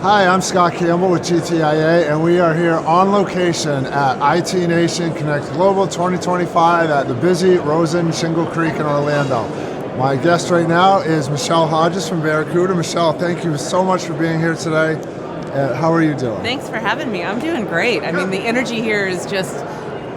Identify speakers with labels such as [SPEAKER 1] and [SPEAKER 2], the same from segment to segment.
[SPEAKER 1] Hi, I'm Scott Campbell with GTIA, and we are here on location at IT Nation Connect Global 2025 at the busy Rosen Shingle Creek in Orlando. My guest right now is Michelle Hodges from Barracuda. Michelle, thank you so much for being here today. How are you doing?
[SPEAKER 2] Thanks for having me. I'm doing great. I mean, the energy here is just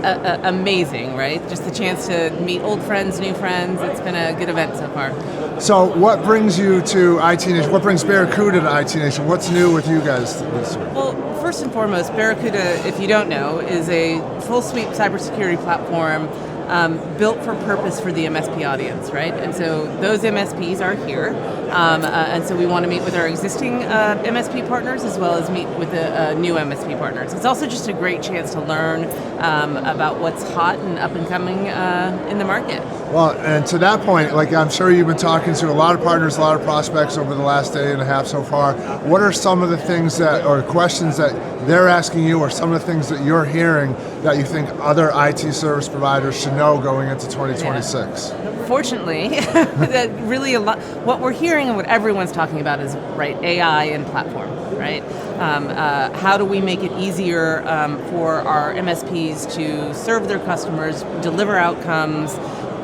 [SPEAKER 2] amazing, right? Just the chance to meet old friends, new friends. It's been a good event so far.
[SPEAKER 1] So what brings you to IT Nation? What brings Barracuda to IT Nation? What's new with you guys this year?
[SPEAKER 2] Well, first and foremost, Barracuda, if you don't know, is a full suite cybersecurity platform built for purpose for the MSP audience, right? And so those MSPs are here, and so we want to meet with our existing MSP partners as well as meet with the new MSP partners. It's also just a great chance to learn about what's hot and up and coming in the market.
[SPEAKER 1] Well, and to that point, like I'm sure you've been talking to a lot of partners, a lot of prospects over the last day and a half so far. What are some of the things that, or questions that they're asking you, or some of the things that you're hearing that you think other IT service providers should know going into 2026?
[SPEAKER 2] Yeah. Fortunately, that really a lot. What we're hearing and what everyone's talking about is AI and platform, right? How do we make it easier for our MSPs to serve their customers, deliver outcomes,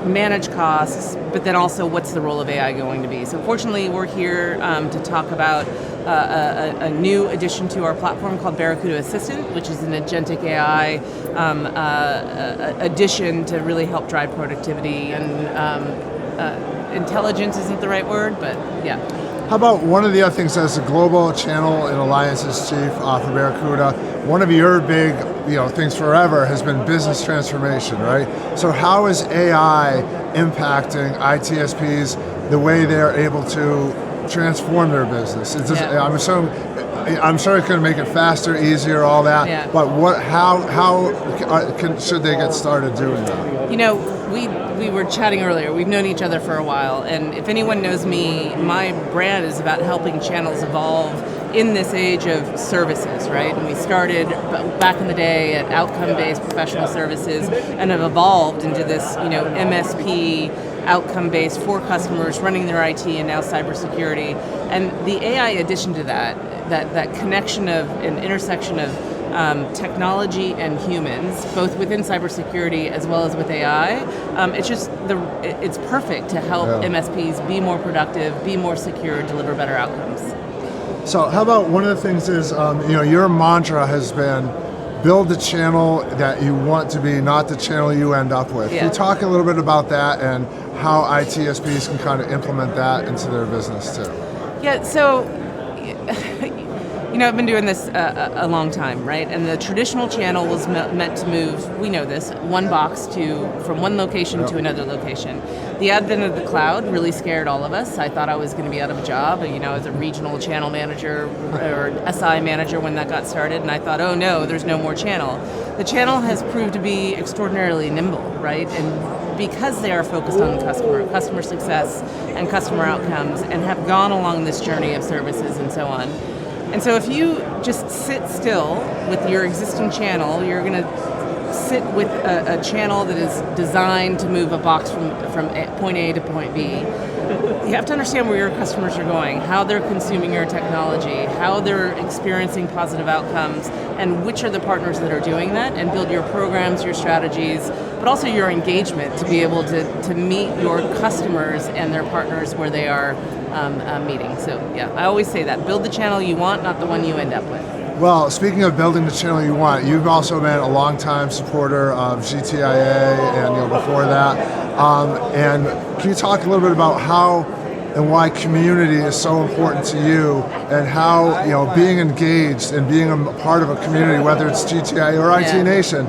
[SPEAKER 2] manage costs, but then also what's the role of AI going to be? So fortunately, we're here to talk about a new addition to our platform called Barracuda Assistant, which is an agentic AI addition to really help drive productivity and intelligence isn't the right word, but yeah.
[SPEAKER 1] How about one of the other things as the Global Channel and Alliances Chief for Barracuda, one of your big things forever has been business transformation, right? So how is AI impacting ITSPs, the way they're able to transform their business? It's just, I'm sure it can make it faster, easier, all that. Yeah. But how should they get started doing that?
[SPEAKER 2] You know, we were chatting earlier. We've known each other for a while, and if anyone knows me, my brand is about helping channels evolve in this age of services, right? And we started back in the day at outcome-based professional services and have evolved into this, MSP outcome-based for customers running their IT and now cybersecurity. And the AI addition to that connection of an intersection of technology and humans, both within cybersecurity as well as with AI, it's perfect to help MSPs be more productive, be more secure, deliver better outcomes.
[SPEAKER 1] So how about one of the things is, your mantra has been build the channel that you want to be, not the channel you end up with. Yeah. Can you talk a little bit about that and how ITSPs can kind of implement that into their business too?
[SPEAKER 2] Yeah, so I've been doing this a long time, right? And the traditional channel was meant to move, we know this, one box from one location to another location. The advent of the cloud really scared all of us. I thought I was going to be out of a job, as a regional channel manager or SI manager when that got started, and I thought, oh no, there's no more channel. The channel has proved to be extraordinarily nimble, right? And because they are focused on customer success and customer outcomes, and have gone along this journey of services and so on. And so if you just sit still with your existing channel, you're going to sit with a channel that is designed to move a box from point A to point B. You have to understand where your customers are going, how they're consuming your technology, how they're experiencing positive outcomes, and which are the partners that are doing that, and build your programs, your strategies, but also your engagement to be able to meet your customers and their partners where they are meeting. So yeah, I always say that. Build the channel you want, not the one you end up with.
[SPEAKER 1] Well, speaking of building the channel you want, you've also been a longtime supporter of GTIA and before that. And can you talk a little bit about how and why community is so important to you, and how being engaged and being a part of a community, whether it's GTIA or IT Nation,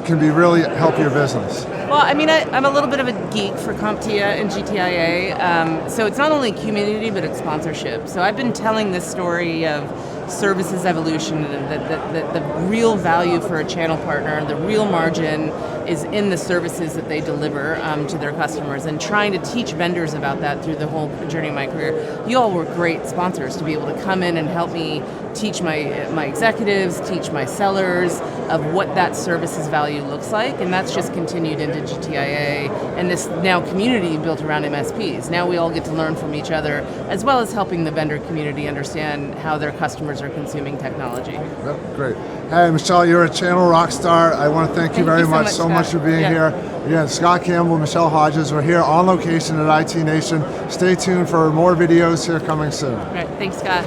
[SPEAKER 1] can be really help your business?
[SPEAKER 2] Well, I mean, I'm a little bit of a geek for CompTIA and GTIA, so it's not only community, but it's sponsorship. So I've been telling this story of services evolution, and the real value for a channel partner, the real margin, is in the services that they deliver to their customers, and trying to teach vendors about that through the whole journey of my career. You all were great sponsors to be able to come in and help me teach my executives, teach my sellers of what that services value looks like, and that's just continued into GTIA and this now community built around MSPs. Now we all get to learn from each other, as well as helping the vendor community understand how their customers are consuming technology.
[SPEAKER 1] Yep, great. Hey, Michelle, you're a channel rock star. I want to thank you very much for being here. Again, Scott Campbell, Michelle Hodges. We're here on location at IT Nation. Stay tuned for more videos here coming soon.
[SPEAKER 2] All right, thanks, Scott.